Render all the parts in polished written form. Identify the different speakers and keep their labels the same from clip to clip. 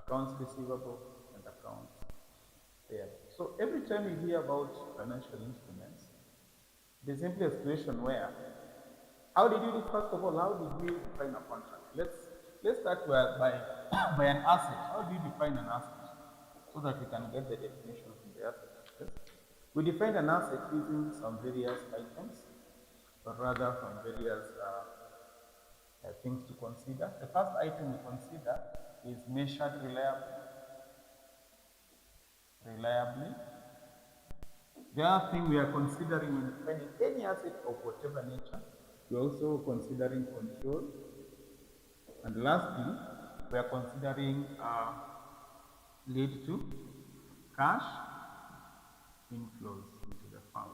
Speaker 1: accounts receivable, and accounts payable. So every time you hear about financial instruments, there's simply a situation where, first of all, how did we define a contract? Let's start by by an asset. How do you define an asset? So that we can get the definition from the asset. Yes? We defined an asset using some various items, or rather from various things to consider. The first item we consider is measured reliably. The other thing we are considering when defining any asset of whatever nature, we are also considering control. And lastly, we are considering lead to cash inflows into the fund.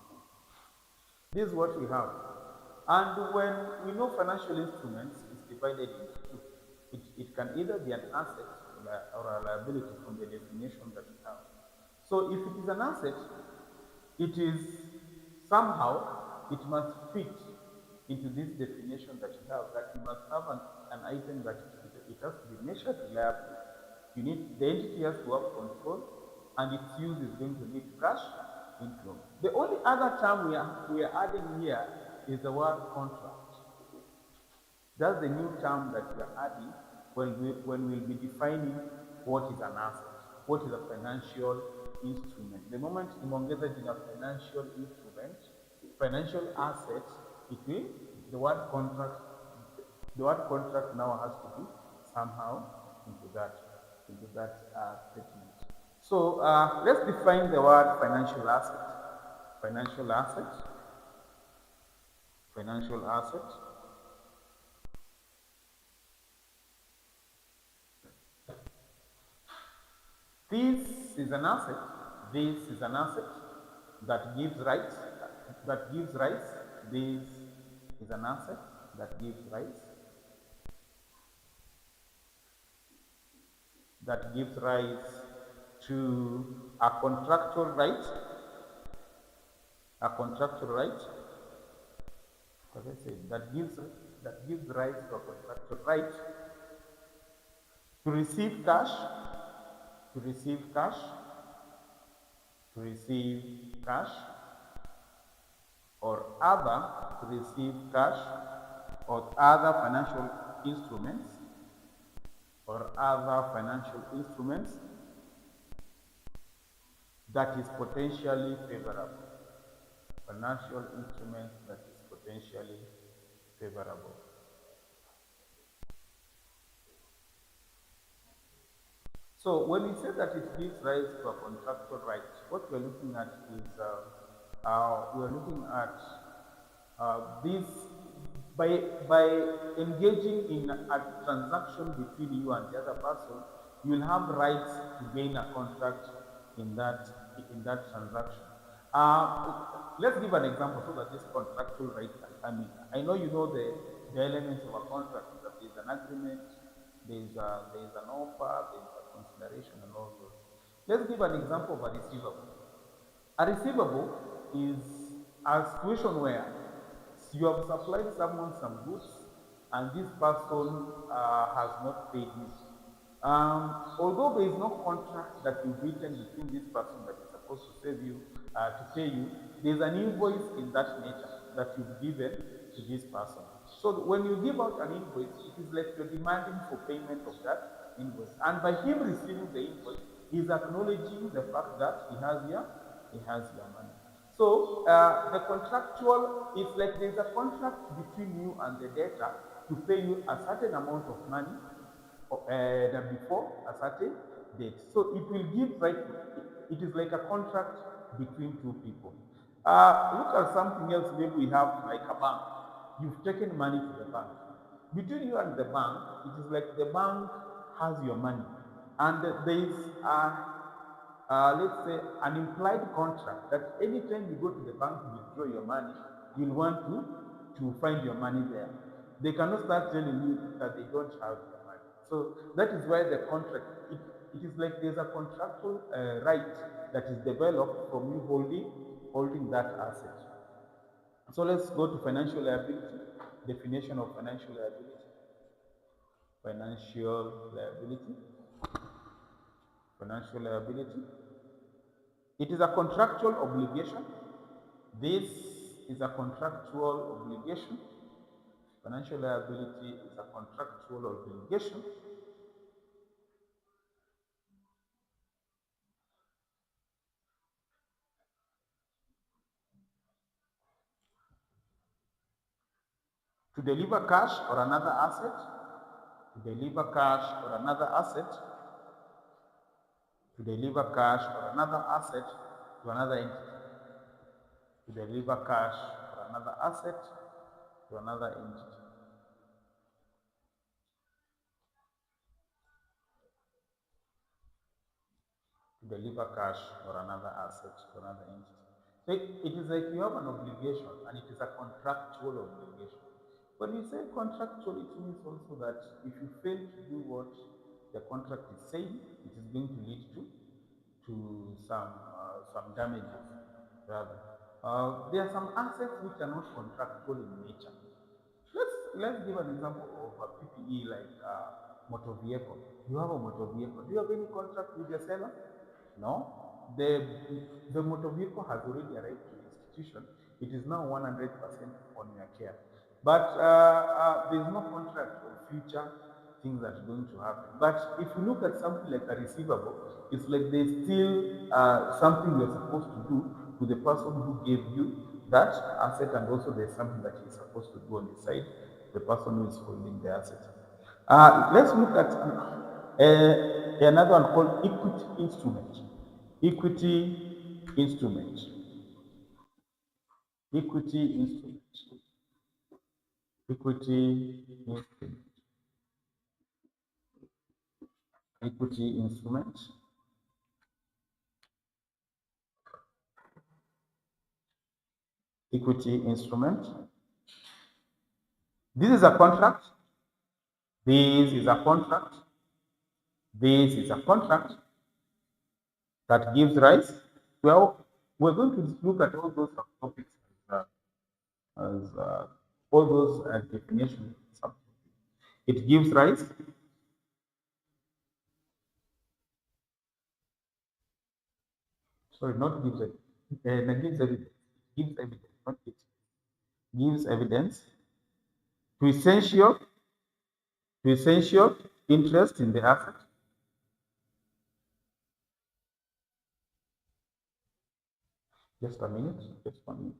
Speaker 1: This is what we have. And when we know financial instruments is divided into two, it can either be an asset or a liability from the definition that we have. So if it is an asset, it is somehow, it must fit into this definition that you have, that you must have an item that it has to be measured reliably. You need, the entity has to have control, and its use is going to lead to cash inflow. The only other term we are adding here is the word contract. That's the new term that we are adding when we'll be defining what is an asset, what is a financial instrument. The moment imeongeza jina financial instrument, financial asset, the word contract now has to be somehow into that statement. So let's define the word financial asset. Financial asset. Financial asset. This is an asset. This is an asset that gives rise. That gives rise. This is an asset that gives rise. That gives rise to a contractual right. A contractual right. As I said, that gives rise to a contractual right to receive cash. To receive cash, or other financial instruments, that is potentially favorable. Financial instruments that is potentially favorable. So when we say that it gives rise to a contractual right, what we're looking at is we're looking at this by engaging in a transaction between you and the other person, you will have rights to gain a contract in that transaction. Let's give an example so that this contractual right can come in. I know you know the elements of a contract, that there is an agreement, there is an offer, there is a consideration, and all those. Let's give an example of a receivable. A receivable is a situation where you have supplied someone some goods and this person has not paid you. Although there is no contract that you've written between this person that is supposed to pay you, there is an invoice in that nature that you've given to this person. So when you give out an invoice, it is like you're demanding for payment of that invoice. And by him receiving the invoice, he's acknowledging the fact that he has your money. So the contractual is like there's a contract between you and the debtor to pay you a certain amount of money before a certain date. So it will give right. It is like a contract between two people. Look at something else. Maybe we have like a bank. You've taken money to the bank. Between you and the bank, it is like the bank has your money, and there is let's say an implied contract that anytime you go to the bank to withdraw your money, you'll want to find your money there. They cannot start telling you that they don't have your money. So that is why the contract, it is like there's a contractual right that is developed from you holding that asset. So let's go to financial liability. Definition of financial liability. Financial liability. financial liability. It is a contractual obligation. This is a contractual obligation. Financial liability is a contractual obligation. To deliver cash or another asset, to deliver cash or another asset, to deliver cash or another asset to another entity, to deliver cash or another asset to another entity. To deliver cash or another asset to another entity. So it is like you have an obligation and it is a contractual obligation. When you say contractual, it means also that if you fail to do what the contract is saying, it is going to lead to some damages rather. There are some assets which are not contractual in nature. Let's give an example of a PPE like motor vehicle. You have a motor vehicle. Do you have any contract with your seller? No. The motor vehicle has already arrived to the institution. It is now 100% on your care. But there is no contract for future things that are going to happen. But if you look at something like a receivable, it's like there's still something you're supposed to do to the person who gave you that asset, and also there's something that you're supposed to do on the side, the person who is holding the asset. Let's look at another one called equity instrument. Equity instrument. Equity instrument. Equity instrument. Equity instrument. Equity instrument. This is a contract. This is a contract. This is a contract that gives rise. Well, we're going to look at all those topics as all those definitions. It gives rise. Sorry, not gives it. Gives evidence. Gives evidence, not it. Gives evidence to essential interest in the asset. Just a minute. Just 1 minute.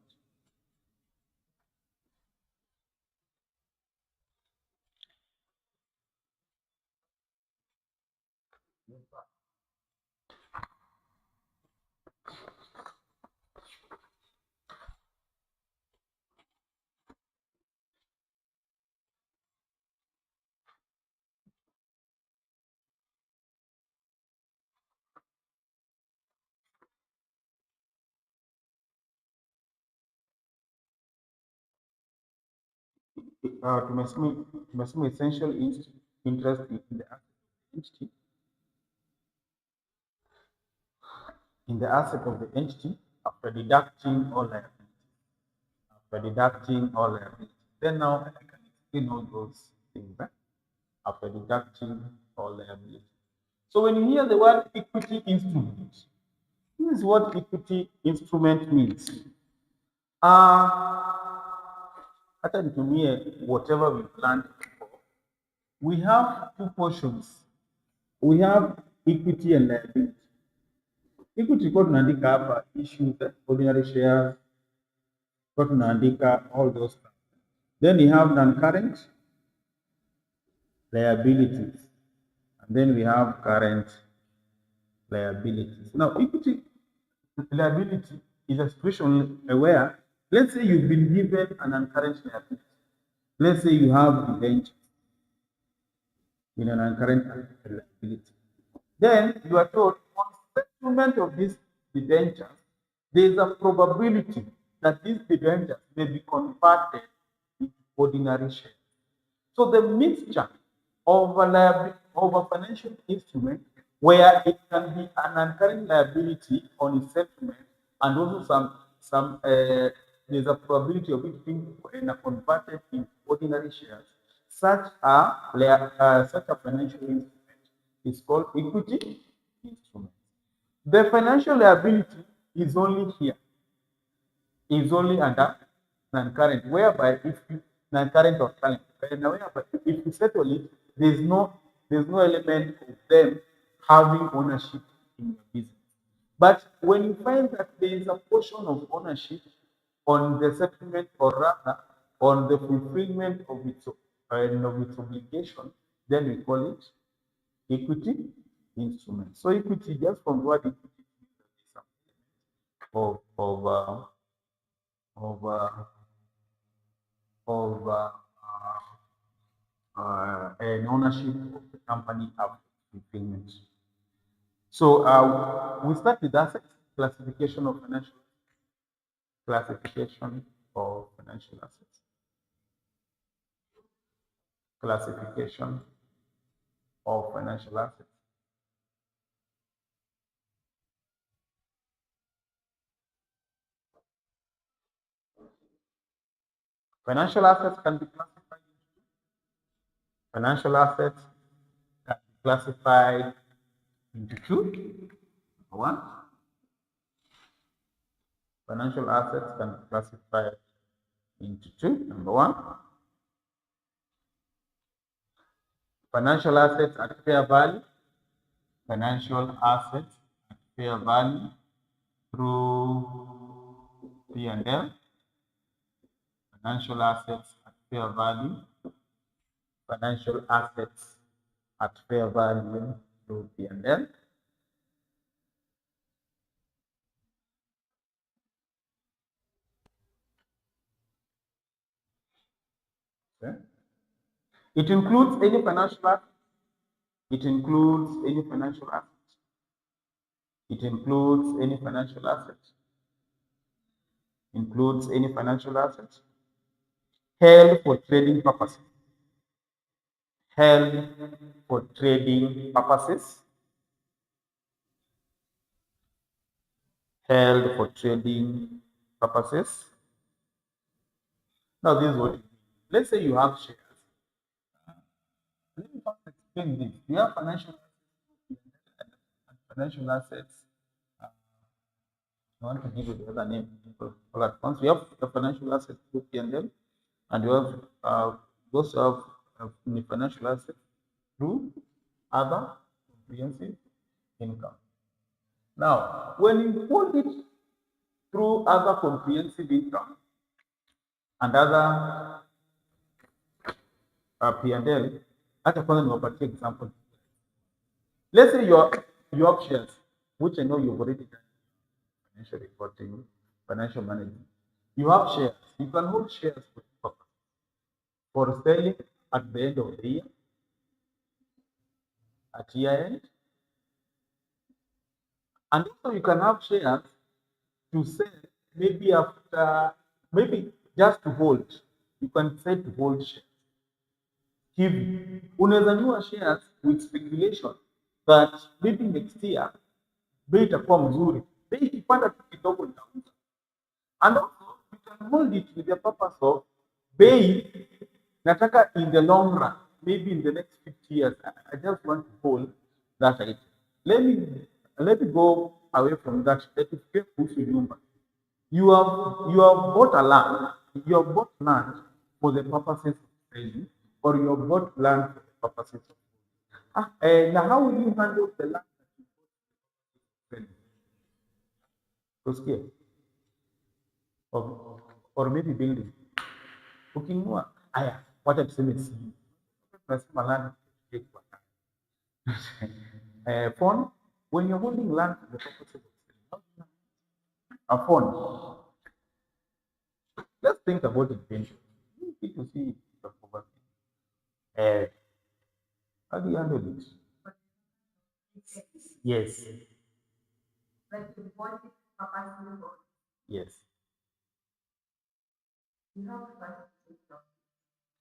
Speaker 1: To maximum essential interest in the entity, in the asset of the entity after deducting all liabilities. After deducting all liabilities. Then now I can explain all those things, right? After deducting all liabilities. So when you hear the word equity instrument, this is what equity instrument means. Hata nitumie whatever we planned before. We have two portions. We have equity and liability. Equity kwa tunaandika hapa issues, ordinary shares, kwa tunaandika all those stuff. Then we have non-current liabilities, and then we have current liabilities. Now, equity liability is a situation where, let's say you've been given an non-current liability. Let's say you have debentures in an non-current liability. Then you are told on settlement of these debentures, there is a probability that these debentures may be converted into ordinary shares. So the mixture of a financial instrument where it can be an non-current liability on its settlement, and also there's a probability of it being converted into ordinary shares. Such a financial instrument is called equity instruments. The financial liability is only here, is only under non-current, whereby if you non-current or current, whereby if you settle it, there's no element of them having ownership in your business. But when you find that there is a portion of ownership on the settlement, or rather on the fulfillment of its obligation, then we call it equity instrument. So equity, just from the word equity, is of of an ownership of the company after fulfillment. So we start with assets, classification of financial classification of financial assets, classification of financial assets. Financial assets can be classified. Financial assets can be classified into two. One, financial assets can be classified into two. Number one, financial assets at fair value. Financial assets at fair value through P&L. Financial assets at fair value. Financial assets at fair value through P&L. Okay. It includes any financial asset. It includes any financial asset. It includes any financial asset. Includes any financial asset held for trading purposes. Held for trading purposes. Held for trading purposes. Now, this is what it means. Let's say you have shares. Let me first explain this. You have financial assets and financial assets. I want to give you the other name all at once. We have the financial assets through P&L, and you have also have the financial assets through other comprehensive income. Now, when you hold it through other comprehensive income and other P&L, at a point of an example, let's say you have shares, which I know you've already done financial reporting, financial management. You have shares. You can hold shares for selling at the end of the year, at year end, and also you can have shares to sell maybe after, maybe just to hold. You can say to hold shares hivi. Unaweza nunua shares with speculation that maybe next year bei itakuwa mzuri, bei ikipanda tu kidogo itauza. And also you can hold it with the purpose of bei nataka in the long run, maybe in the next 50 years, I just want to hold that item. Let me go away from that. Let me get kuhusu nyumba. You have bought a land. You have bought land for the purposes of selling, or you have bought land for the purposes of now how will you handle the land that you bought for selling? Tusikie. Or maybe building. Ukinunua haya, wacha tuseme si tunasema land phone, when you're holding land for the purposes of selling, a phone. Let's think about invention. People see the poverty. How do you handle it? Yes. Yes.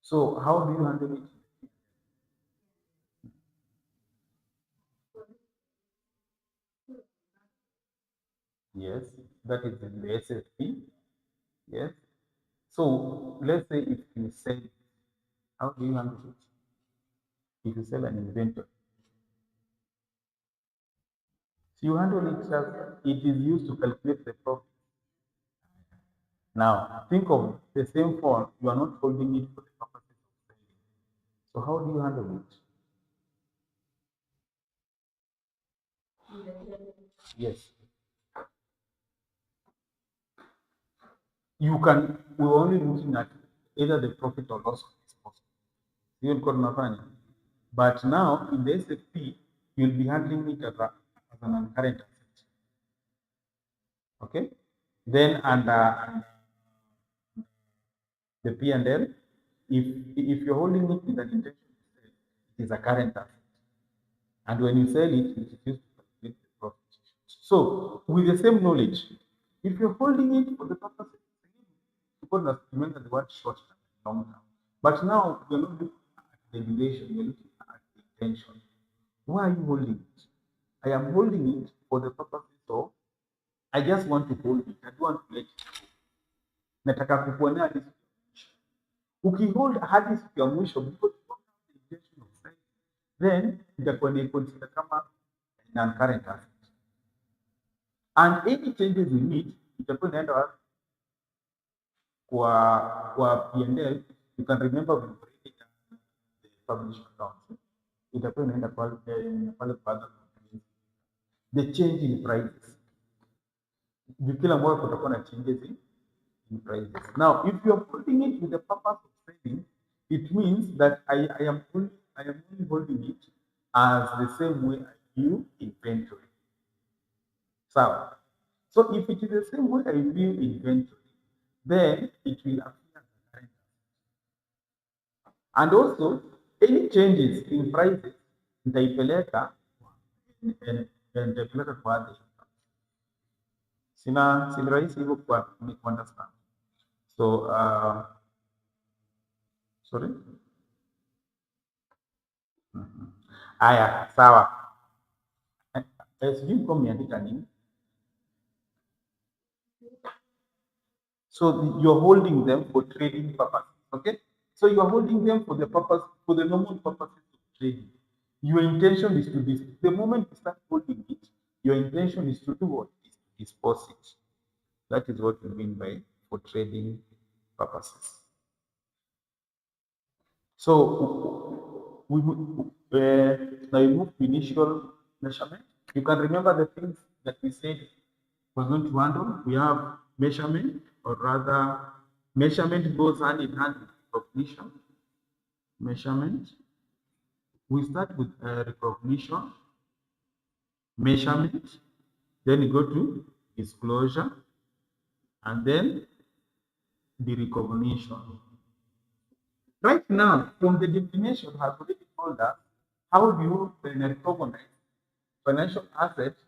Speaker 1: So how do you handle it? Yes, that is in the SFP. Yes. So let's say if you sell, how do you handle it? If you sell an inventory, You handle it as it is used to calculate the profit. Now, think of the same phone, you are not holding it for the purposes of trading. So how do you handle it? Yes. We're only looking at either the profit or loss of this post. You got nothing. But now in the SFP, you'll be handling it as an current asset. Okay? Then under the P&L, if you're holding it with an intention to sell, it is a current asset. And when you sell it, it is used to calculate the profit. So with the same knowledge, if you're holding it for the purpose of because remember the word short term and long term. But now we're not looking at the duration, we're looking at the intention. Why are you holding it? I am holding it for the purposes of I just want to hold it. I don't want to let it go. Nataka kukuonea hadi siku ya mwisho. Ukihold hadi siku ya mwisho because you don't have the intention of selling, then itakuwa ni consider kama non-current asset. And any changes in it itakuwa inaenda wapi? Kwa P&L, you can remember we've already done the published accounts. Itakuwa inaenda pale kwa other companies. The change in prices. Juu kila mwaka kutakuwa na changes in prices. Now, if you are holding it with the purpose of selling, it means that I am only holding it as the same way I view inventory. So if it is the same way I view inventory, then it will appear as a current asset. And also, any changes in prices nitaipeleka nitaipeleka kwa other income. Si rahisi hivyo kwa understand. So sorry. Aya, sawa. Sijui mko mmeandika nini? So you're holding them for trading purposes, okay? So you are holding them for the normal purposes of trading. Your intention is to the moment you start holding it, your intention is to do what? Is to dispose it. That is what we mean by for trading purposes. So now we move to initial measurement. You can remember the things that we said we're going to handle. We have measurement, or rather, measurement goes hand in hand with recognition. Measurement. We start with recognition, measurement, then you go to disclosure, and then the recognition. Right now, from the definition, has already told us how do you recognize financial assets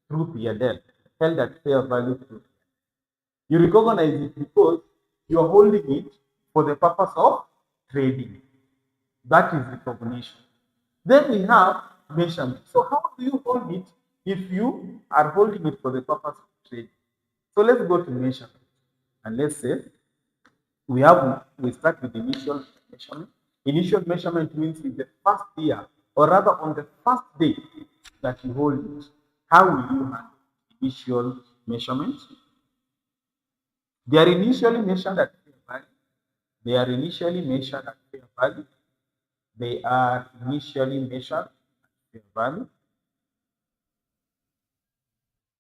Speaker 1: through P&L, held at fair value through. You recognize it because you are holding it for the purpose of trading. That is recognition. Then we have measurement. So how do you hold it if you are holding it for the purpose of trading? So let's go to measurement. And let's say we start with initial measurement. Initial measurement means in the first year, or rather on the first day that you hold it. How will you handle initial measurement? They are initially measured at fair value. They are initially measured at fair value. They are initially measured at fair value,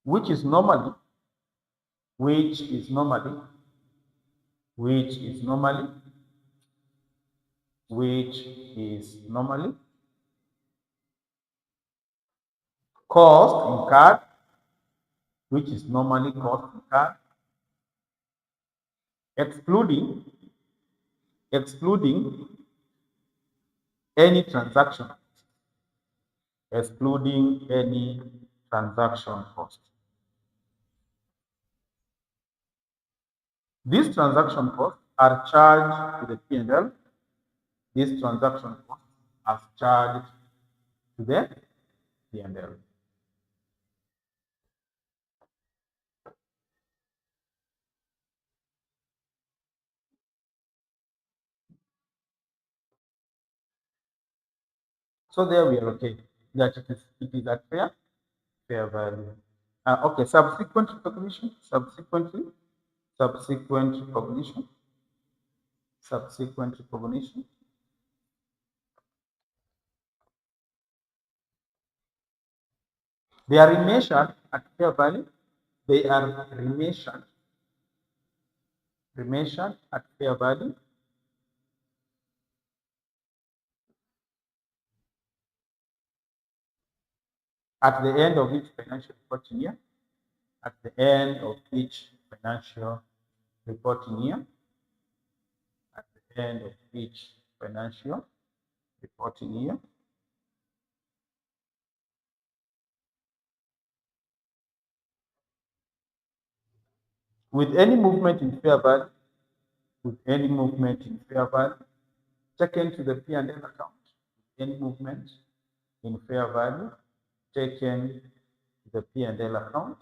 Speaker 1: which is normally, which is normally, which is normally, which is normally cost incurred, which is normally cost incurred, excluding any transaction, excluding any transaction cost. These transaction costs are charged to the P&L. These transaction costs are charged to the P&L. So there we are okay. That it is at fair fair value. Okay, subsequent recognition, subsequent recognition, subsequent recognition. They are remeasured at fair value. They are remeasured at fair value. At the end of each financial reporting year, at the end of each financial reporting year, at the end of each financial reporting year, with any movement in fair value, with any movement in fair value, taken to the P&L account, any movement in fair value, taken to the P&L account,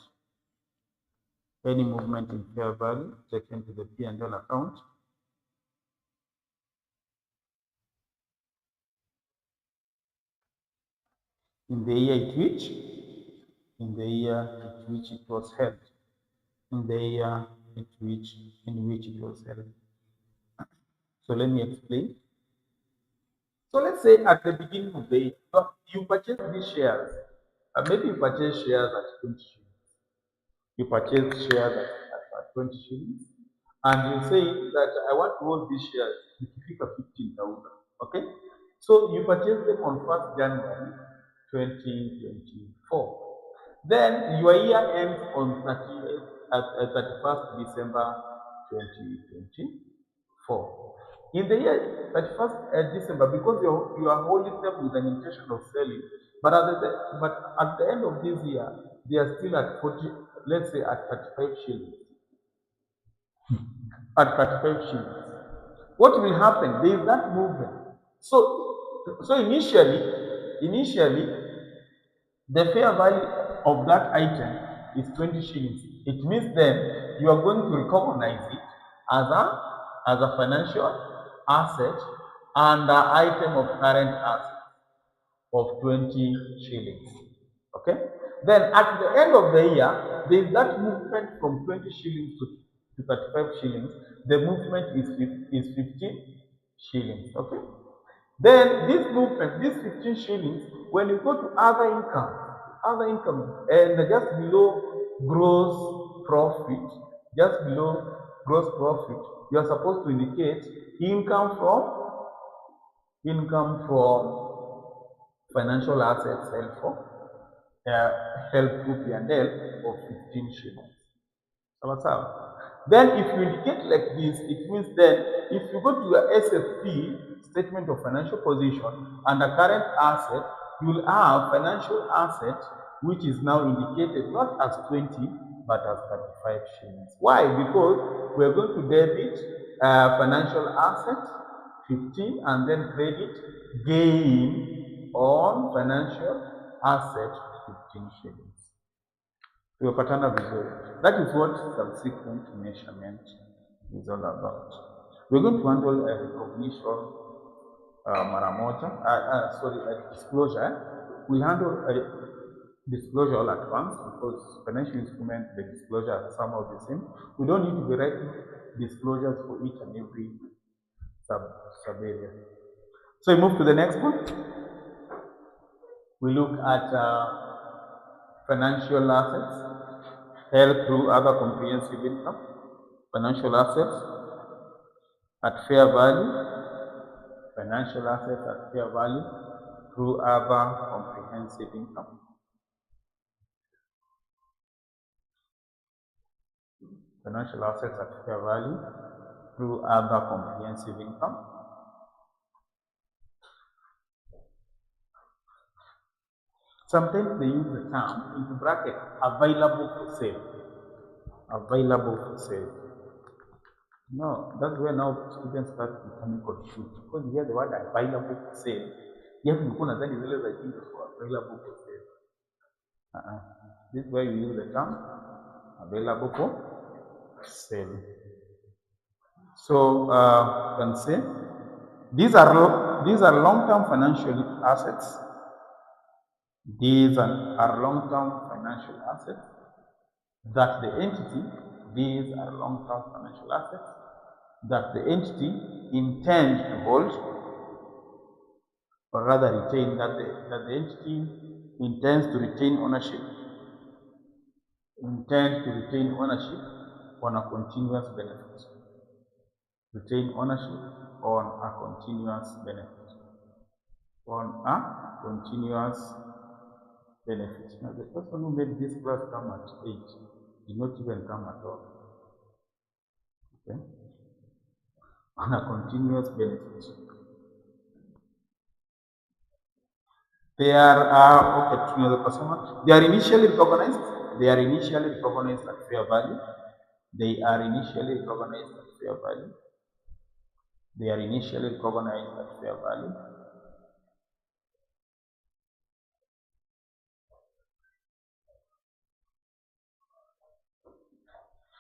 Speaker 1: any movement in fair value, taken to the P&L account, in the year at which, in the year at which it was held, in the year in which it was held. So let me explain. So let's say at the beginning of the year, you purchase these shares. Maybe you purchase shares at 20 shillings. You purchase shares at 20 shillings, and you say that I want to hold these shares ikifika 15,000. Okay? So you purchase them on 1st January 2024. Then your year ends on 31st December 2024. In the year 31st December, because you are holding them with an intention of selling, but at the end of this year, they are still at 40, let's say at 35 shillings. At 35 shillings. What will happen? There is that movement. So initially, the fair value of that item is 20 shillings. It means then you are going to recognize it as a financial asset and an item of current asset of 20 shillings. Okay? Then at the end of the year, there is that movement from 20 shillings to 35 shillings. The movement is 15 shillings. Okay? Then this movement, this 15 shillings, when you go to other income, and just below gross profit, just below gross profit, you are supposed to indicate income from financial assets held through P&L of 15 shillings. Then if you indicate like this, it means then if you go to your SFP, statement of financial position, and the current asset, you will have financial asset which is now indicated not as 20 but as 35 shillings. Why? Because we're going to debit financial asset 15 and then credit gain on financial asset 15 shillings. Tumepatana vizuri. That is what subsequent measurement is all about. We're going to handle a recognition mara moja, a disclosure. We handle a disclosure all at once because financial instruments, the disclosure are somehow the same. We don't need to be writing disclosures for each and every sub area. So we move to the next one. We look at financial assets held through other comprehensive income, financial assets at fair value, financial assets at fair value through other comprehensive income. Financial assets at fair value through other comprehensive income. Sometimes they use the term into bracket available for sale. Available for sale. No, that's where now students start becoming confused because you hear the word available for sale. You have to go and zile za jinsi for available for sale. This is where you use the term available for sale. So you can say these are long-term financial assets. These are long-term financial assets that the entity, these are long-term financial assets that the entity intends to hold, or rather retain, that the entity intends to retain ownership, on a continuous benefit. Retain ownership on a continuous benefit. Now, the person who made this class come at 8 did not even come at all. Okay? On a continuous benefit. They are, okay, to the customer. They are initially recognized at fair value. They are initially recognized at fair value.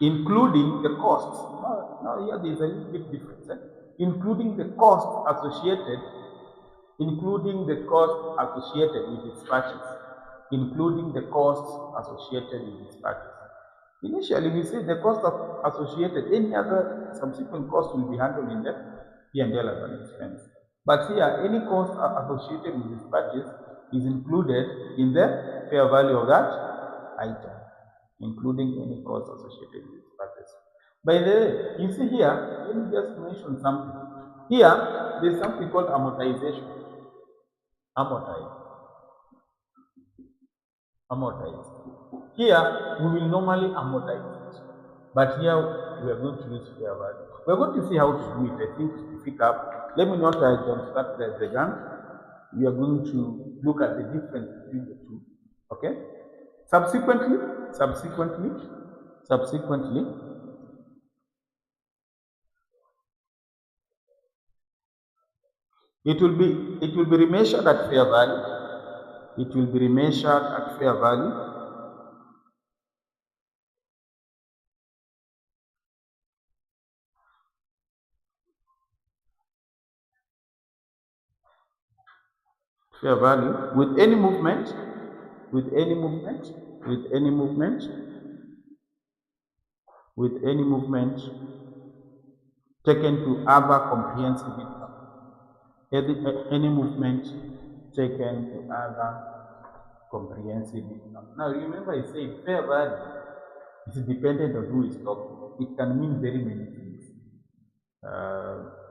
Speaker 1: Including the costs. Now here there is a little bit difference. Including the cost associated with its purchase. Initially, we say the cost associated, any other subsequent cost will be handled in the P&L as an expense. But here, any cost associated with this purchase is included in the fair value of that item, including any cost associated with this purchase. By the way, you see here, let me just mention something. Here, there is something called amortization. Amortize. Here, we will normally amortize it, but here we are going to use fair value. We are going to see how to do it. I think to pick up. Let me not jumpstart the gun. We are going to look at the difference between the two. Okay. Subsequently, it will be remeasured at fair value. Fair value with any movement taken to other comprehensive income. Any movement taken to other comprehensive income. Now remember, I say fair value is dependent on who is talking. It can mean very many things.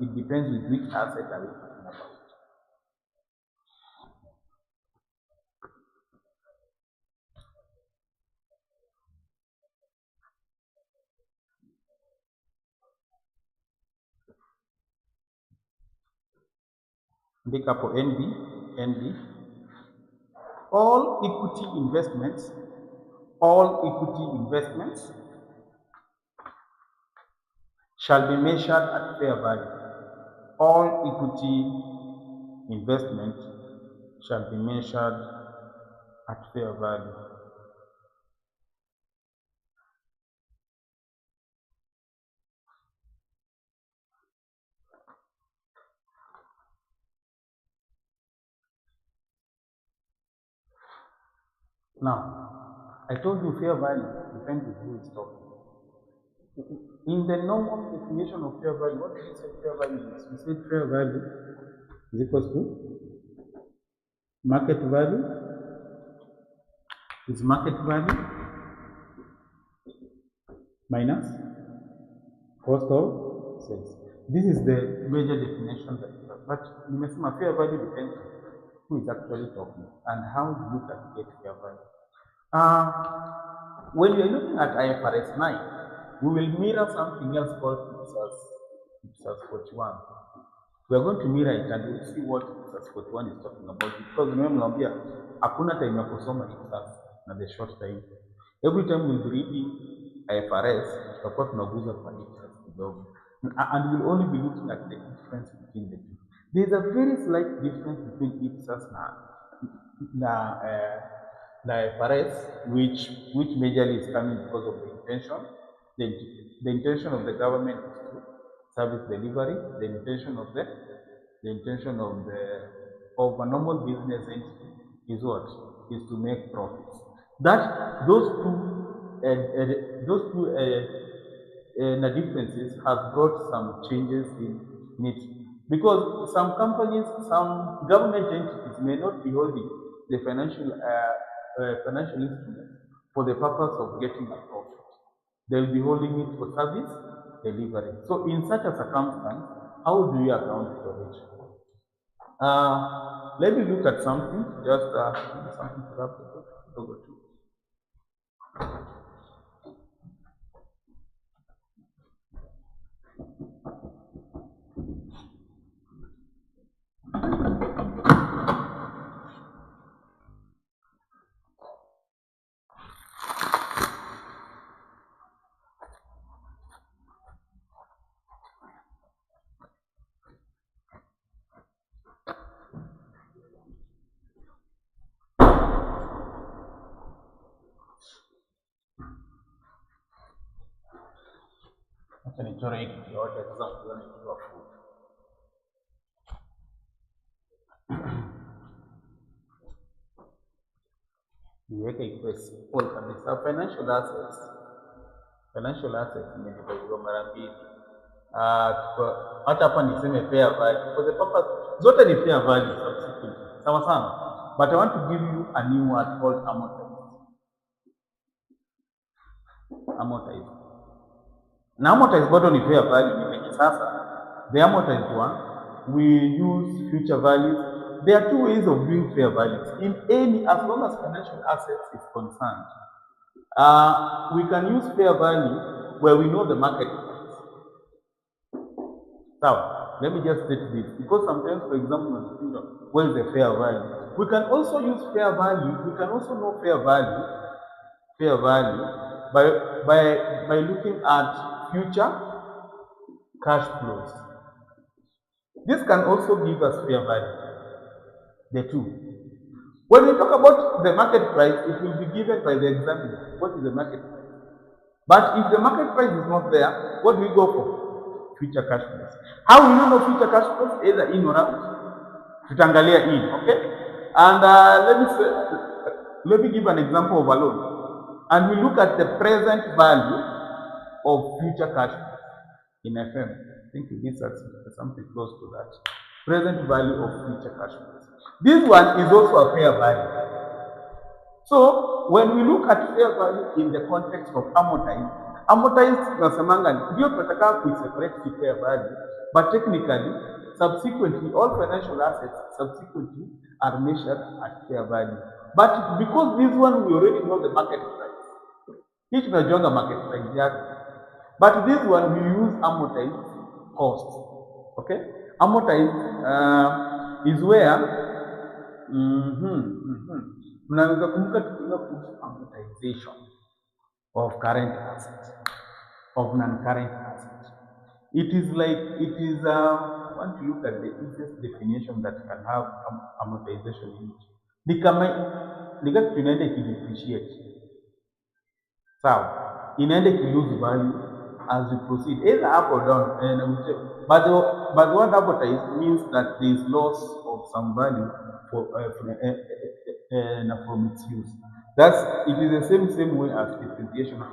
Speaker 1: It depends with which asset are we talking about. Andika hapo NB. All equity investments shall be measured at fair value. All equity investment shall be measured at fair value. Now, I told you fair value depends on who is talking. In the normal definition of fair value, what did we say fair value is? We said fair value is equals to market value minus cost of sales. This is the major definition that we have. But nimesema fair value depends on who is actually talking and how do you calculate fair value. When we are looking at IFRS 9, we will mirror something else called IPSAS 41. We are going to mirror it and we'll see what IPSAS 41 is talking about, because remember, hakuna time ya kusoma IPSAS na the short time. Every time we'll be reading IFRS, tutakuwa tunaguza kwa IPSAS kidogo, and we'll only be looking at the difference between the two. There is a very slight difference between IPSAS na IFRS, which majorly is coming because of the intention. The intention of the government is to service delivery. The intention of a normal business entity is what? is to make profits. That those two differences have brought some changes in it, because some companies, some government entities may not be holding the financial instruments for the purpose of getting a profit. They'll be holding it for service delivery. So in such a circumstance, how do you account for it? Let me look at something, just something to wrap the book. Acha nichore hii kitu yote sasa mkione ikiwa full. Niweke ikuwe simple kabisa. Financial assets imedividiwa mara mbili. Hata hapa niseme fair value. For the purpose, zote ni fair value subsequently. Sawa sana. But I want to give you a new word called amortized. Amortized. Na amortized bado ni fair value, ni venye sasa the amortized one we use future values. There are two ways of doing fair values in any, as long as financial assets is concerned. We can use fair value where we know the market price. So let me just state this, because sometimes, for example, what is the fair value? We can also use fair value. We can also know fair value by looking at future cash flows. This can also give us fair value. The two. When we talk about the market price, it will be given by the examiner. What is the market price? But if the market price is not there, what do we go for? Future cash flows. How will you know future cash flows? Either in or out. Tutaangalia in, okay? And let me give an example of a loan. And we look at the present value of future cash flows in FM. I think this is something close to that. Present value of future cash flows. This one is also a fair value. So when we look at fair value in the context of amortized nasemanga ndio tunataka kuiseparate fair value, but technically subsequently all financial assets subsequently are measured at fair value. But because this one we already know the market price, hii tunajonga market price yake, but this one we use amortized cost. Okay, amortized is where mnaweza kumbuka tukiwa kuhusu amortization of current assets, of non-current assets. It is I want to look at the easiest definition that can have amortization in it. Ni kitu inaenda ikidepreciate. Sawa, inaenda ikilose value as we proceed, either up or down. But what amortized means that there is loss of some value from its use. It is the same way as depreciation.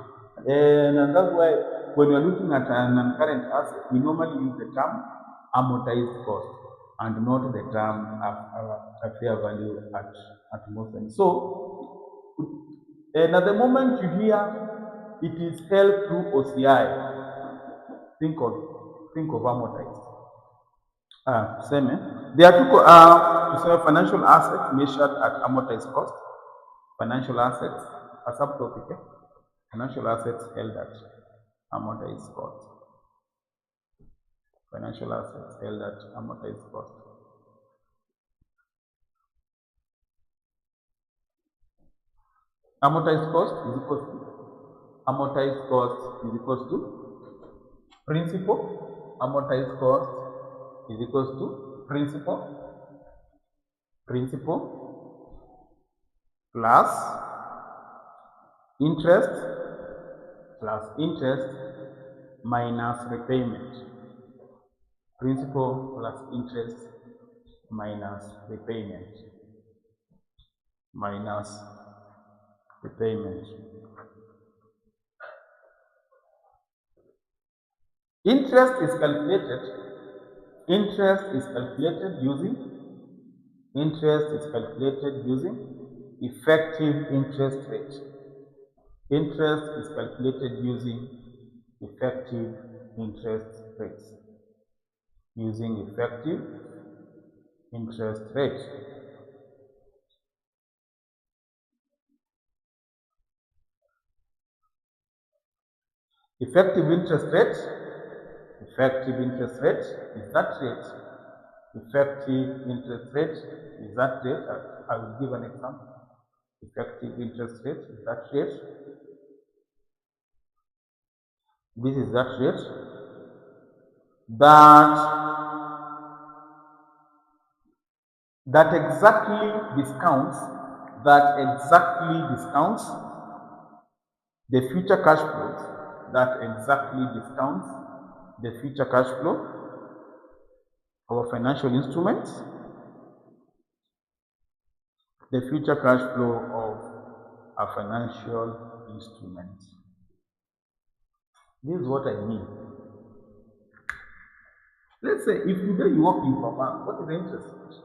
Speaker 1: And that's why when we're looking at a non-current asset, we normally use the term amortized cost and not the term fair value at most times. So, at the moment you hear it is held through OCI, think of amortized. There are two financial assets measured at amortized cost. Financial assets, a subtopic. Financial assets held at amortized cost. Financial assets held at amortized cost. Amortized cost is equals to principal. Amortized cost is equals to principal plus interest minus repayment. Principal plus interest minus repayment. minus the payment. Interest is calculated using effective interest rate. Interest is calculated using effective interest rates. Using effective interest rate. Effective interest rate is that rate. Effective interest rate is that rate. I will give an example. Effective interest rate is that rate. This is that rate that exactly discounts the future cash flows. That exactly discounts the future cash flow of a financial instruments. The future cash flow of a financial instrument. This is what I mean. Let's say if today you work in a bank, what is the interest rate?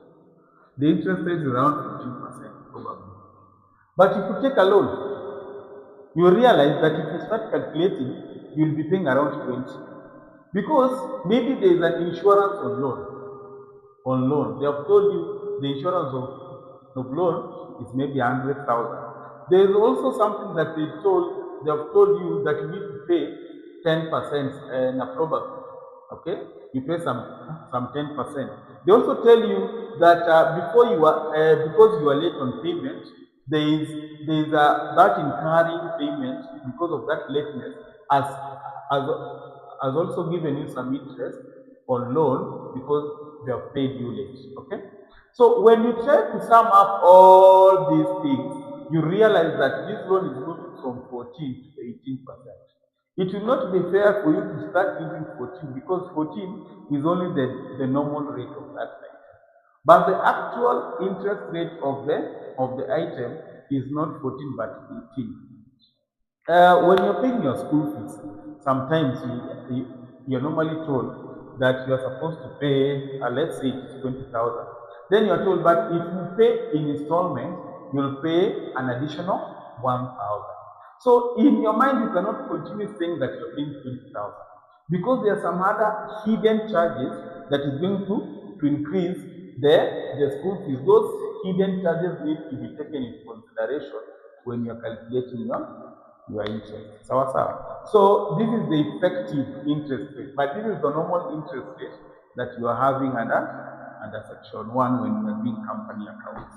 Speaker 1: The interest rate is around 15% probably. But if you take a loan, you realize that if you start calculating, you will be paying around 20. Because maybe there is an insurance on loan. They have told you the insurance of loan is maybe 100,000. There is also something that they have told you that you need to pay 10% probably. Okay, you pay some 10%. They also tell you that because you are late on payment, there is that incurring payment because of that lateness as also given you some interest on loan because they have paid you late. Okay, so when you try to sum up all these things, you realize that this loan is moving from 14 to 18%. It will not be fair for you to start using 14 because 14 is only the normal rate of that item. But the actual interest rate of the item is not 14 but 18. When you're paying your school fees, sometimes you're normally told that you are supposed to pay, let's say it's 20,000. Then you're told, but if you pay in installment, you'll pay an additional 1,000. So in your mind, you cannot continue saying that you're paying 20,000 because there are some other hidden charges that is going to increase the school fees. Those hidden charges need to be taken into consideration when you're calculating your interest. So this is the effective interest rate, but this is the normal interest rate that you are having under section 1 when you are doing company accounts.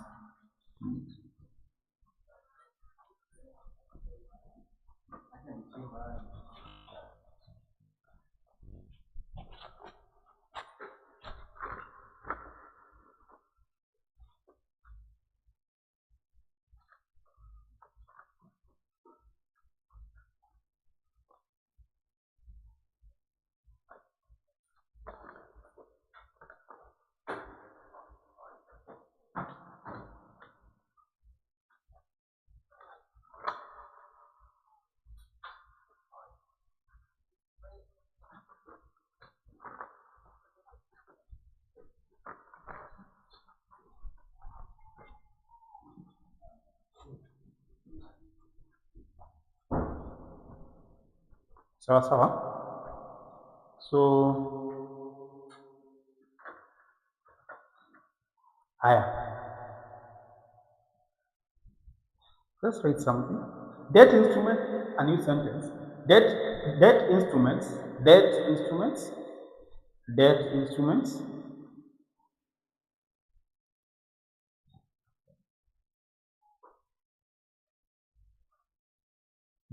Speaker 1: Sawa. So let's write something. Debt instrument, a new sentence. Debt instruments. Debt instruments. Debt instruments.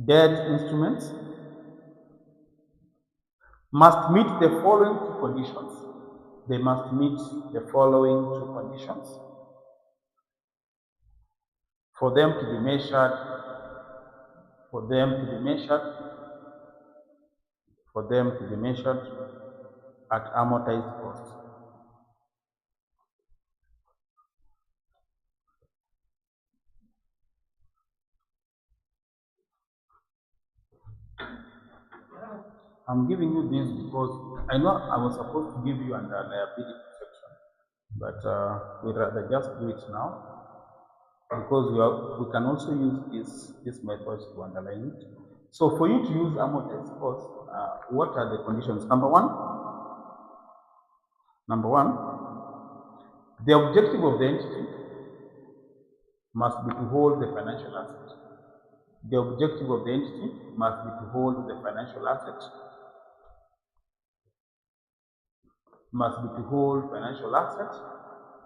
Speaker 1: Debt instruments must meet the following two conditions. They must meet the following two conditions for them to be measured at amortized cost. I'm giving you this because I know I was supposed to give you under liability section, but we'd rather just do it now because we can also use this method to underline it. So for you to use amortized cost, what are the conditions? Number one, the objective of the entity must be to hold the financial asset. The objective of the entity must be to hold the financial asset.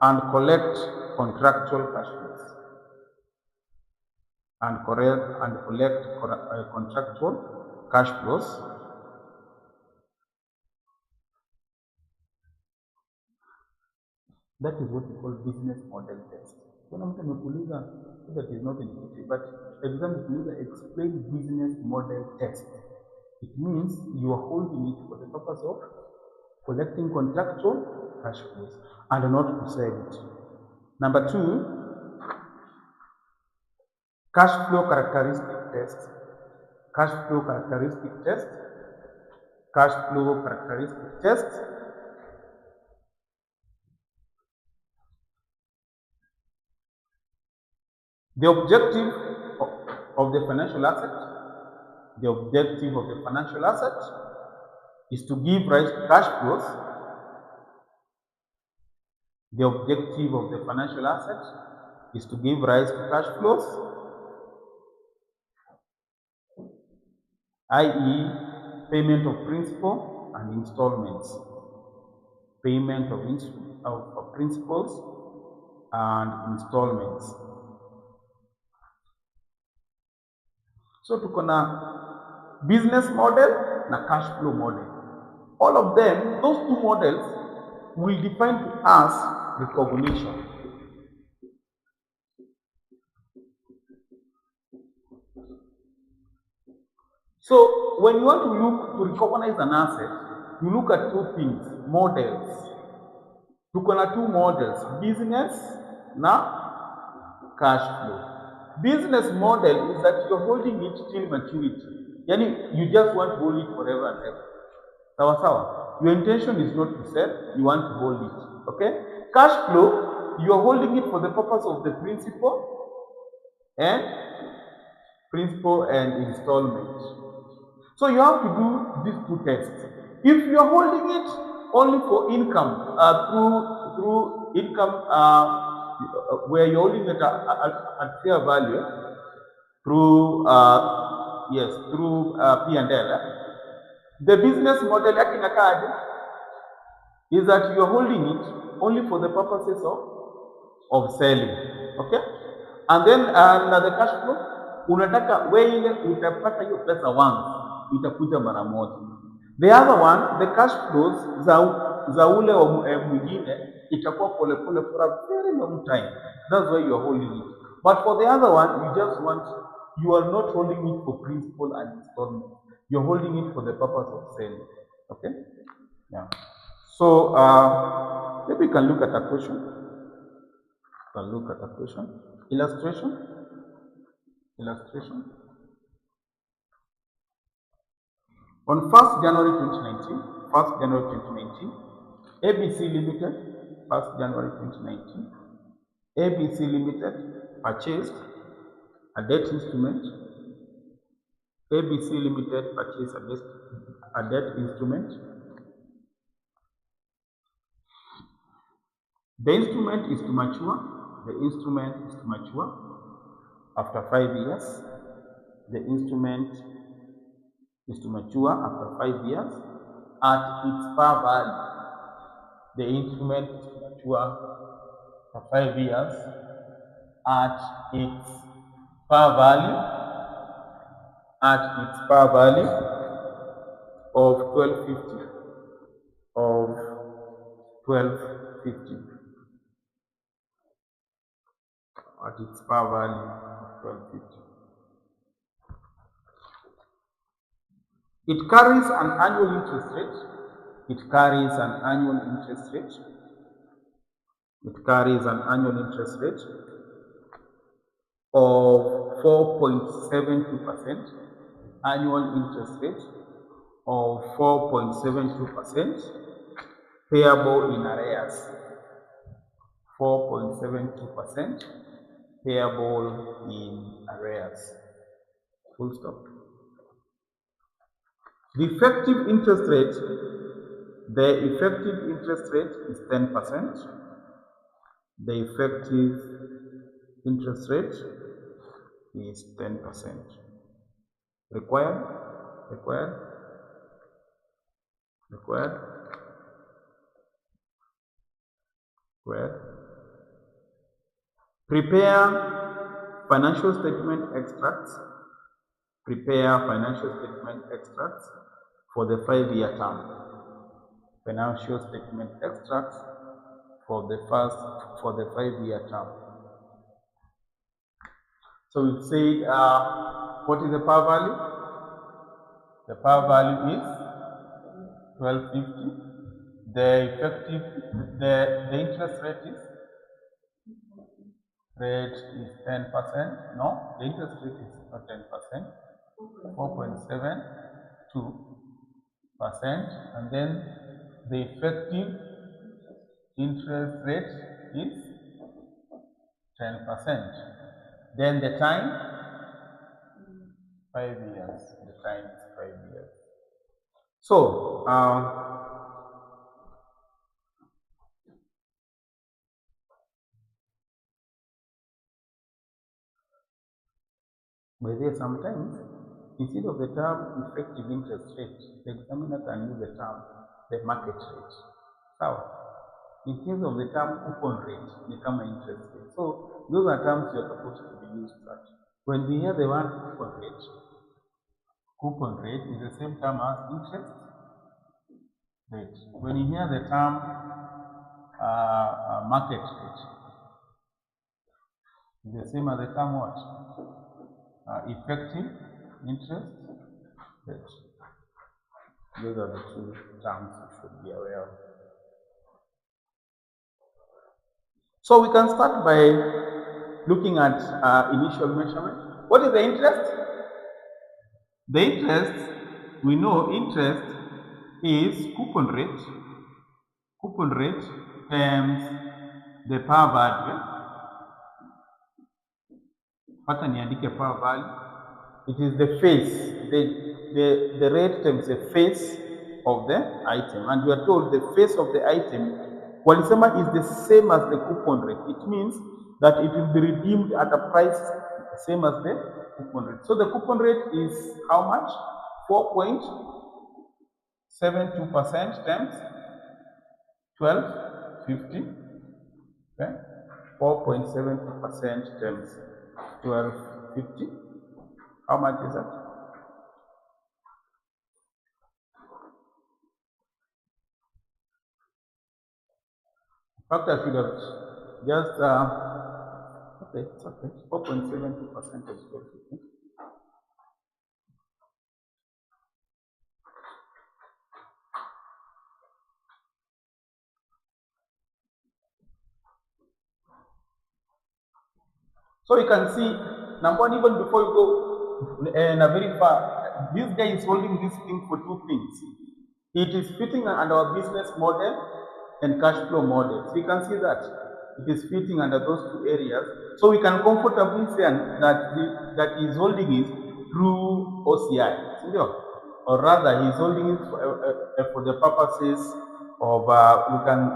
Speaker 1: And collect contractual cash flows. Collect contractual cash flows. That is what we call business model test. Kuna mtu amekuuliza, that is not indicative, but exam is explain business model test. It means you are holding it for the purpose of collecting contractual cash flows and not to sell it. Number two, cash flow characteristic test. Cash flow characteristic test. The objective of the financial asset is to give rise to cash flows. The objective of the financial asset is to give rise to cash flows, i.e. payment of principal and installments. Payment of principals and installments. So tuko na business model na cash flow model. All of them, those two models will define to us recognition. So when you want to look to recognize an asset, you look at two things, models. Tuko na two models, business na cash flow. Business model is that you're holding it till maturity. Yani you just want to hold it forever and ever. Sawa sawa. Your intention is not to sell, you want to hold it. Okay? Cash flow, you are holding it for the purpose of the principal and installment. So you have to do these two tests. If you are holding it only for income, through income, where you're holding it at fair value, through P&L, the business model is that you are holding it only for the purposes of selling. Okay? And then the cash flow, unataka wewe ile utapata hiyo pesa once, itakuja mara moja. The other one, the cash flows za ule wa mwingine itakuwa pole pole for a very long time. That's why you are holding it. But for the other one, you are not holding it for principal and installment. You're holding it for the purpose of selling. Okay? Yeah. So maybe we can look at a question. Illustration. On 1st January 2019, ABC Limited, 1st January 2019, ABC Limited purchased a debt instrument. ABC Limited purchased a debt instrument. The instrument is to mature. After 5 years. The instrument is to mature after 5 years at its par value. The instrument is to mature for 5 years at its par value of 1250. At its par value of 1250. It carries an annual interest rate. Of 4.72%. annual interest rate of 4.72% payable in arrears. 4.72% payable in arrears. Full stop. The effective interest rate is 10%. The effective interest rate is 10%. Required. Prepare financial statement extracts. For the 5-year term. Financial statement extracts for the 5-year term. So we've said, what is the par value? The par value is 1250. The interest rate is 10%. No, the interest rate is not 10%. 4.72%, and then the effective interest rate is 10%. Then the time, 5 years. The time is 5 years. So, but there sometimes, instead of the term effective interest rate, the examiner can use the term the market rate. So, instead of the term coupon rate, become an interest rate. So, those are terms you are supposed to be used to. When we hear the word coupon rate is the same term as interest rate. When you hear the term market rate, is the same as the term what? Effective interest rate. Those are the two terms you should be aware of. So we can start by looking at initial measurement. What is the interest? The interest, we know interest is coupon rate times the par value. Hata niandike par value. It is the face, the rate times the face of the item, and we are told the face of the item walisema is the same as the coupon rate. It means that it will be redeemed at a price same as the coupon rate. So the coupon rate is how much? 4.72% times 1250. Okay, 4.72% times 1250. How much is that? In fact, I should have just, okay, it's okay. 4.72% of 1250. So you can see, number one, even before you go very far, this guy is holding this thing for two things. It is fitting under our business model and cash flow model. So you can see that it is fitting under those two areas. So we can comfortably say that he is holding it through OCI, or rather he is holding it for the purposes of we can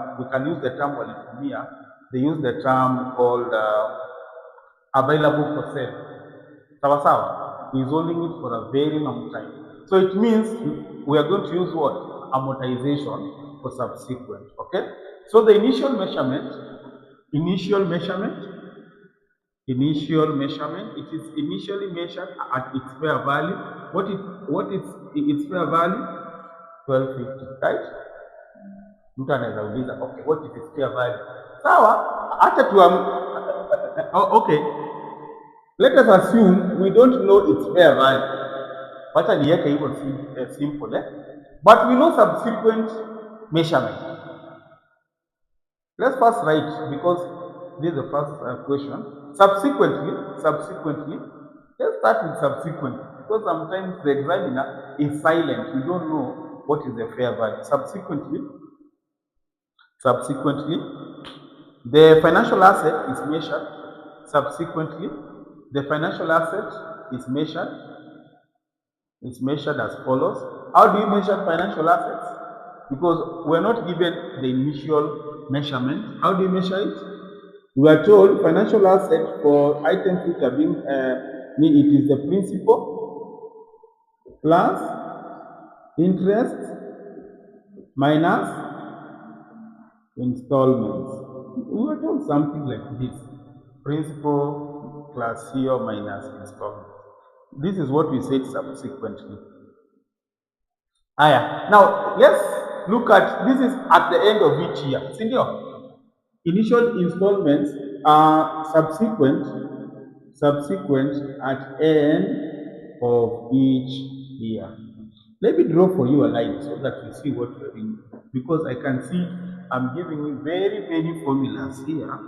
Speaker 1: use the term walitumia. They use the term called available for sale. Sawa. He is holding it for a very long time. So it means we are going to use what? Amortization for subsequent. Okay. So the initial measurement, it is initially measured at its fair value. What is its fair value? 1250, right? Mtu anaweza uliza, okay, what is its fair value? Sawa, acha tu okay. Let us assume we don't know its fair value. Wacha niweke hivyo simple, but we know subsequent measurement. Let's first write, because this is the first question. Subsequently, Let's start with subsequent, because sometimes the examiner is silent. You don't know what is the fair value. Subsequently, the financial asset is measured. Subsequently, the financial asset is measured as follows. How do you measure financial assets? Because we're not given the initial measurement. How do you measure it? We are told financial asset for items which are being, it is the principal plus interest minus installments. We were told something like this: principal plus CO minus installments. This is what we said subsequently. Now let's look at this is at the end of each year. Senior, initial installments are subsequent at end of each year. Let me draw for you a line so that you see what you're doing, because I can see I'm giving you very many formulas here,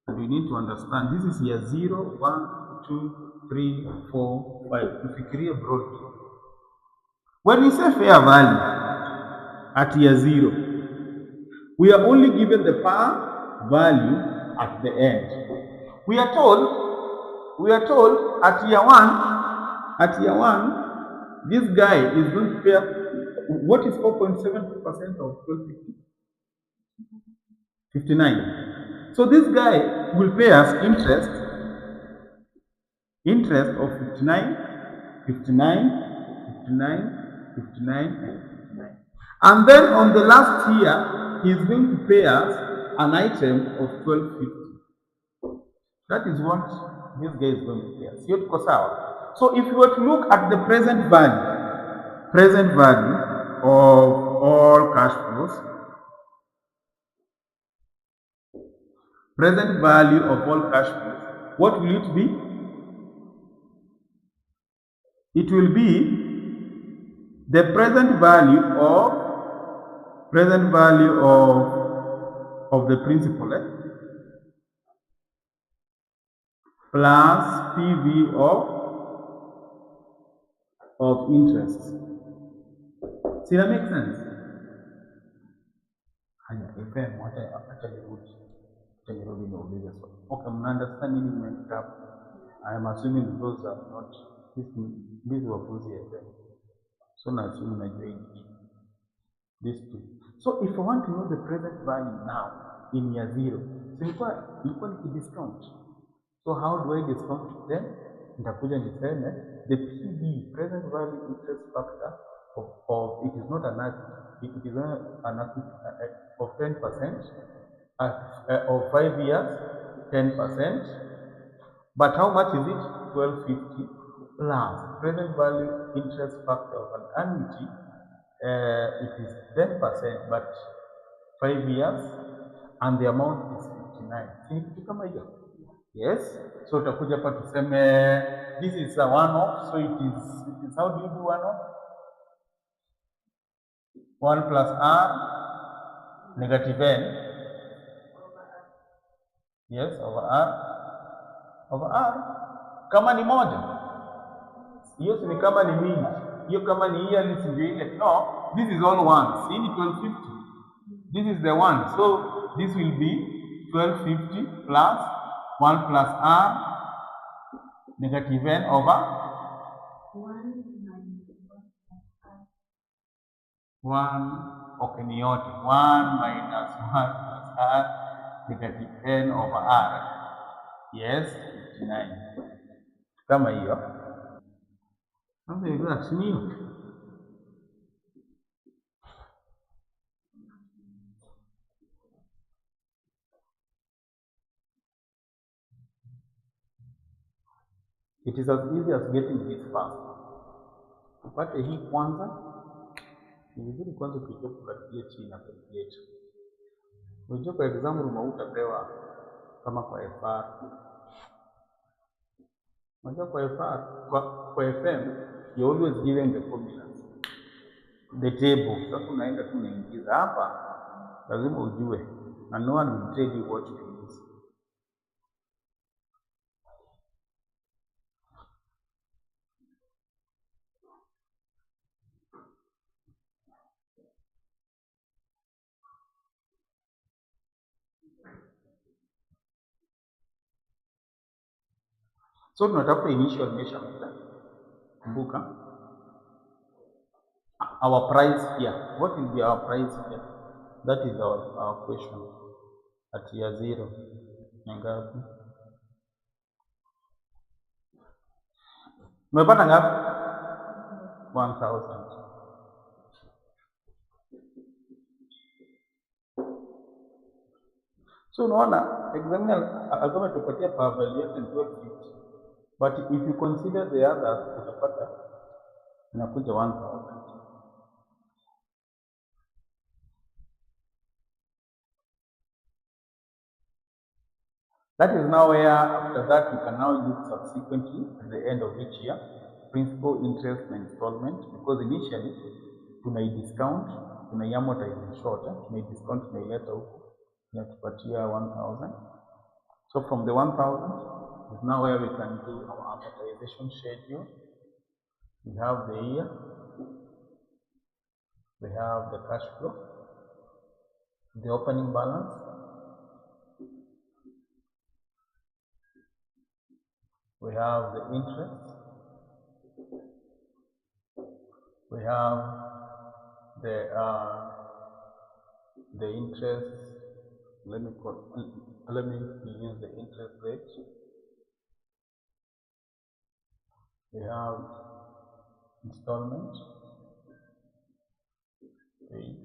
Speaker 1: and you need to understand this is year 0, 1, 2, 3, 4, 5. If you create broadly, when we say fair value at year 0, we are only given the par value at the end. We are told at year 1, this guy is going to pay what is 4.7% of 1250? 59. So this guy will pay us interest of 59, 59, 59, 59. And then on the last year, he is going to pay us an item of 1250. That is what this guy is going to pay us. So if you were to look at the present value of all cash flows, what will it be? It will be the present value of the principal, plus PV of interest. See, that makes sense? Okay, understand I am assuming those are not these were FM. So now assuming I join these two. So if I want to know the present value now in year 0, so equality discount. So how do I discount them? Nitakuja niseme the PV, present value interest factor of it is not an asset, it is an asset of 10%, of 5 years, 10%. But how much is it? 1250 plus present value interest factor of an annuity. It is 10%, but 5 years, and the amount is 59. Si kitu kama hiyo? Yes. So utakuja hapa tuseme this is a one-off. So it is how do you do one-off? 1 plus R negative N. Yes, over R. Kama ni moja, hiyo ni kama ni mingi, hiyo kama ni yearly si ile. No, this is all one. See, 1250. This is the one. So this will be 1250 plus 1 plus R negative N over 1. Okay, ni yote 1 minus 1 plus R negative N over R. Yes, 59. Kama hiyo. Something like that, ni hiyo. It is as easy as getting this fast. Upate hii kwanza, ni vizuri kwanza ukijua calculate na calculate. Unajua kwa example utapewa kama kwa FR. Unajua kwa FR, kwa FM, you always given the formulas, the table. Sasa unaenda tu unaingiza hapa, lazima ujue, and no one will tell you what to use. So tunatafuta initial measurement. Kumbuka our price here. What will be our price here? That is our question at year 0. Ngapi? Umepata ngapi? 1000. So unaona examiner alikuwa ametupatia per value yake 1250. But if you consider the others utapata inakuja 1000. That is now where after that you can now use subsequently at the end of each year principal, interest and installment, because initially tunai-discount, tunai-amortize in short, tunai-discount, tunaileta huku inatupatia 1000. So from the 1000 is now where we can do our amortization schedule. We have the year, we have the cash flow, the opening balance, we have the interest, we have the interest. Let me use the interest rate. We have installment paid,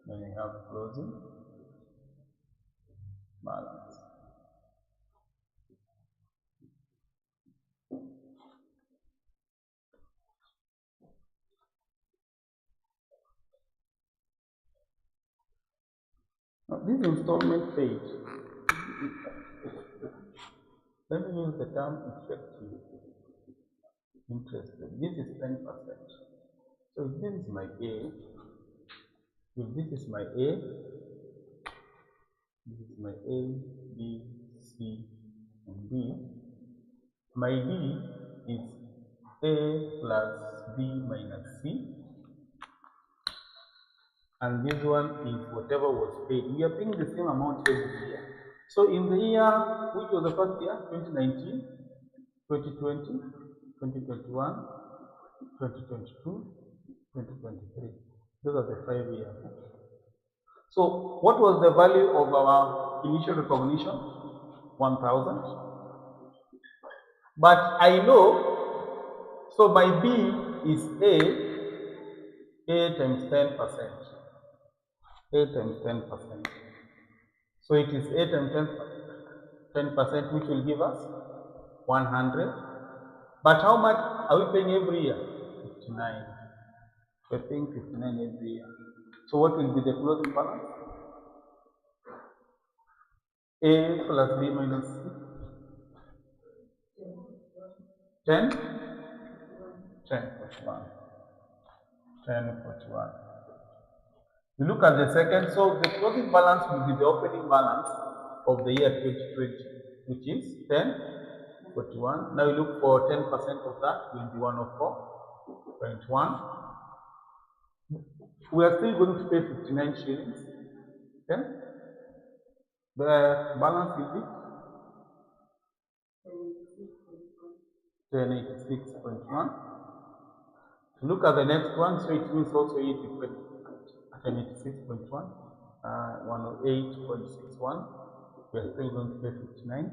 Speaker 1: then we have closing balance. Now this installment paid, let me use the term effective interest rate. This is 10%. So if this is my A, if this is my A, this is my A, B, C, and D. My D is A plus B minus C. And this one is whatever was paid. We are paying the same amount every year. So in the year, which was the first year? 2019, 2020, 2021, 2022, 2023. Those are the 5 years. So what was the value of our initial recognition? 1000. But I know, so my B is A times 10%. A times 10%. So it is A times 10%, which will give us 100. But how much are we paying every year? 59. We're paying 59 every year. So what will be the closing balance? A plus B minus C. 10? 1041. 1041. We look at the second. So the closing balance will be the opening balance of the year 2020, which is 1041. Now we look for 10% of that, will be 104.1. We are still going to pay 59 shillings. Okay? The balance will be 1086.1. Look at the next one, so it means also 1086.1, 108.61. We are still going to pay 59.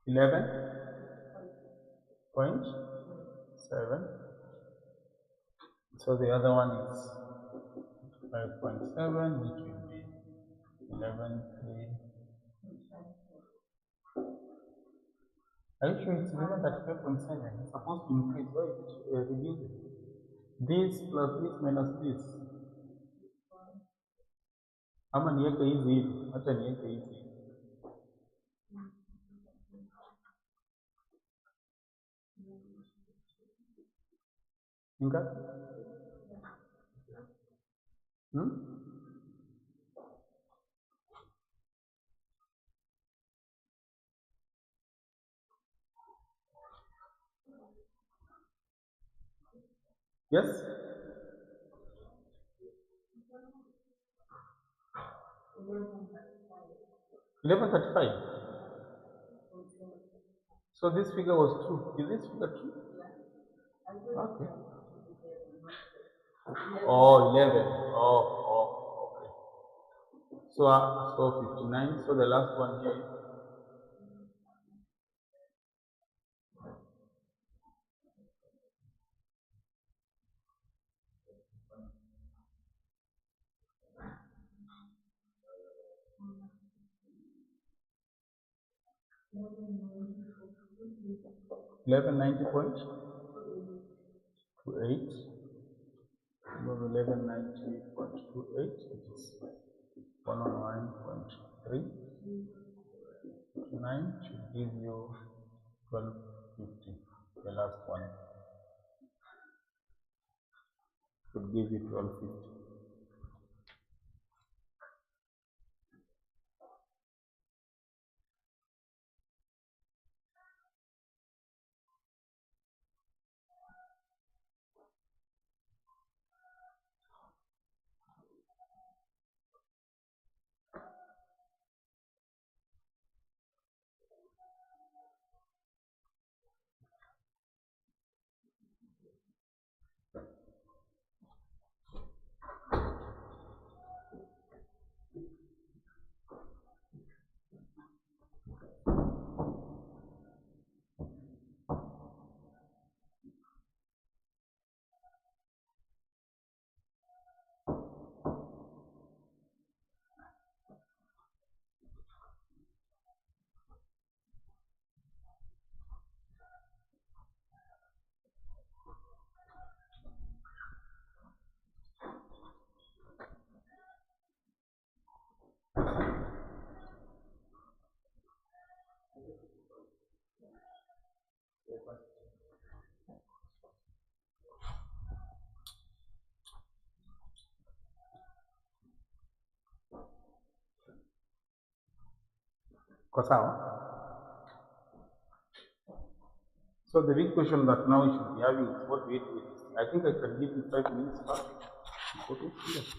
Speaker 1: $11.7. So the other one is 5.7, which will be 11.3. Are you sure it's 11.5.7? It's supposed to increase. Why is it reducing? This plus this minus this. Ama niweke hizi hivi, acha niweke hizi. Ingapi? Hmm? Yes? 11:35. So this figure was true. Is this figure true? Okay. Oh, 11. Okay. So 59. So the last one here is 1190.28. 1190.28, which is 109.3. Should give you 1250. The last one should give you 1250. Kosawa. So the big question that now we should be having is what do we do with this? I think I can give you 5 minutes back. Okay, yes.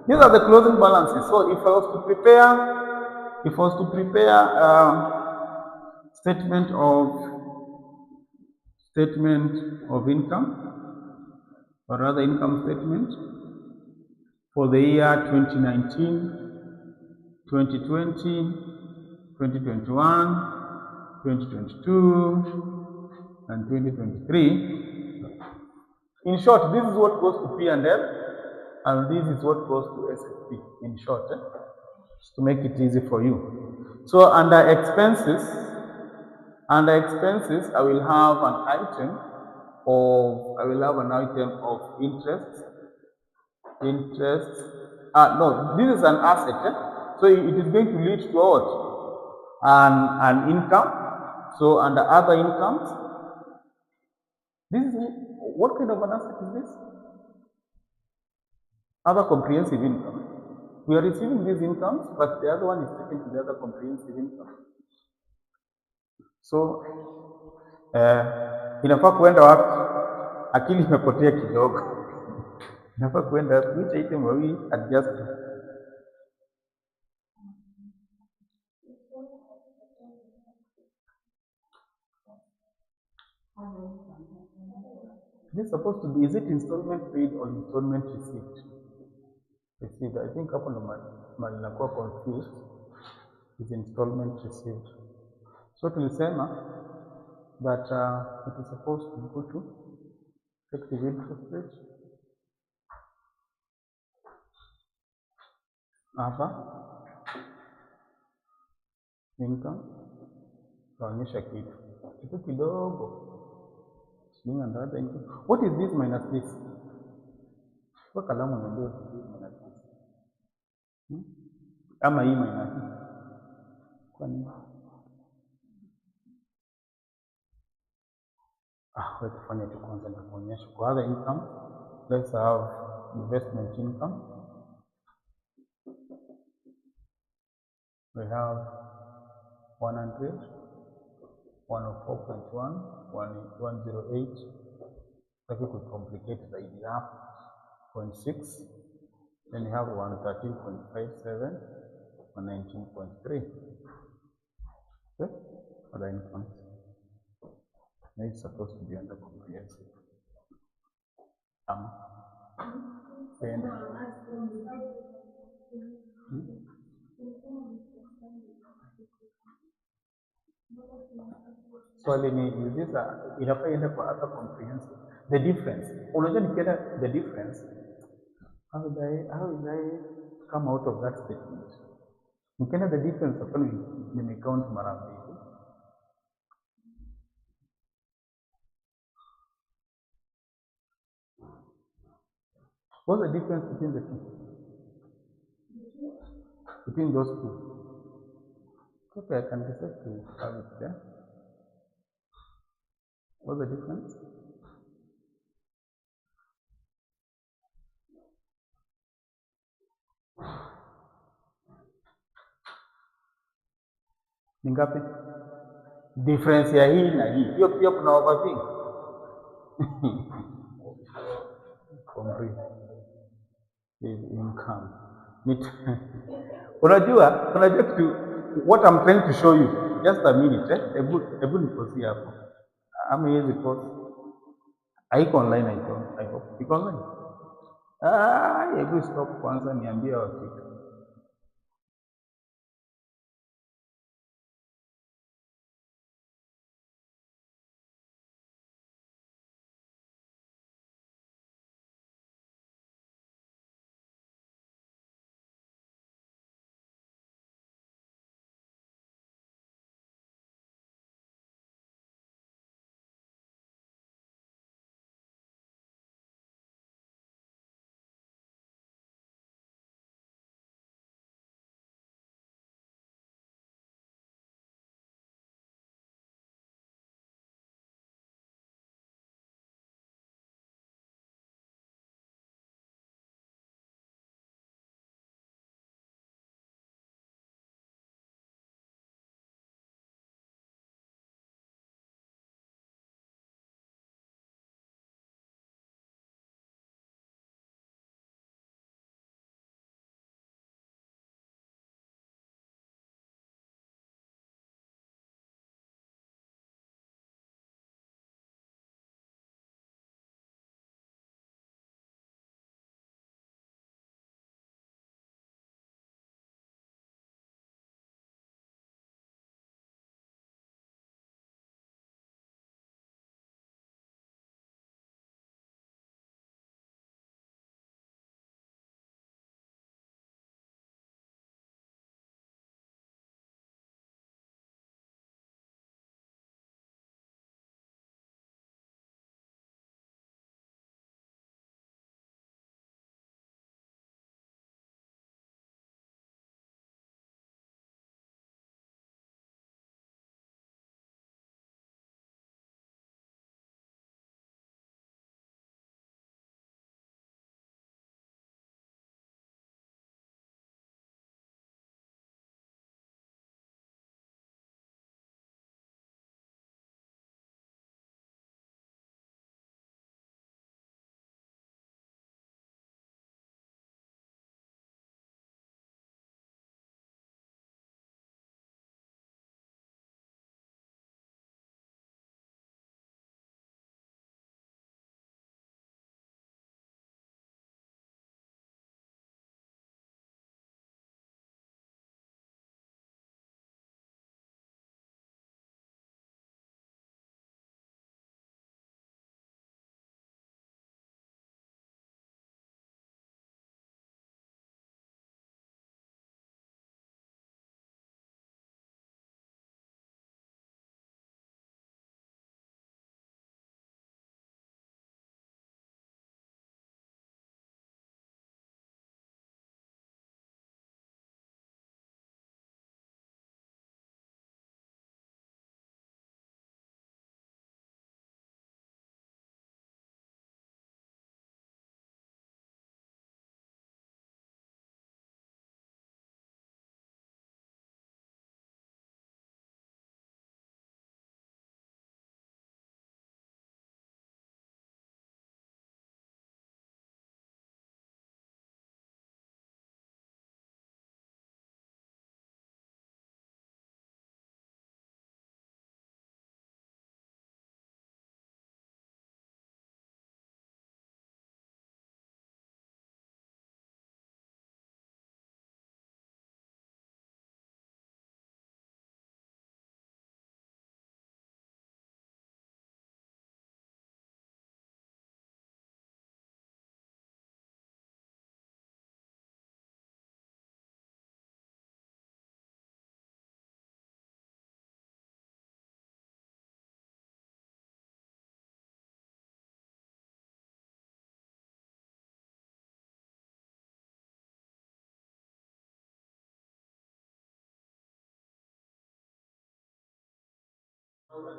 Speaker 1: These are the closing balances. So if I was to prepare statement of income, or rather income statement for the year 2019, 2020, 2021, 2022, and 2023. In short, this is what goes to P&L, and this is what goes to SFP. In short, just to make it easy for you. So under expenses, I will have an item of interest. No, this is an asset. So it is going to lead to what? An income. So under other incomes, this is what kind of an asset is this? Other comprehensive income. We are receiving these incomes, but the other one is taken to the other comprehensive income. So inafaa kuenda wapi? Akili imepotea kidogo. Inafaa kuenda which item are we adjusting? This is supposed to be, is it installment paid or installment received? Received. I think hapo ndo mali nakuwa confused. Is installment received. So tulisema that it is supposed to go to effective interest rate. Hapa income tuonyesha kitu kidogo. What is this minus this? Kwa kalamu niambie minus this. Ama hii minus hii. Kwa nini? Wewe tufanye tu kwanza na kuonyesha. Kwa other income, let's have investment income. We have 100, 104.1, 108. Taki kucomplicate zaidi hapo. 0.6. Then you have 113.57, 119.3. Okay? Other incomes. It's supposed to be under comprehensive. Swali ni this inafaa iende kwa other comprehensive. The difference. Unajua nikienda the difference, how will I come out of that statement? Nikienda the difference hapo nimecount mara mbili. What's the difference between the two? Between those two? Okay, I can decide to have it there. What's the difference? Ni ngapi? Difference ya hii na hii. Hiyo pia kuna overthink. Income. Unajua kitu, what I'm trying to show you. Just a minute, Ebu nikosi hapo. Ama hizi course. Haiko online I hope. Iko online? Ebu stop kwanza niambie watu.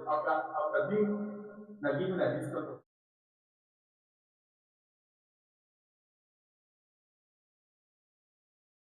Speaker 1: after being given a discount of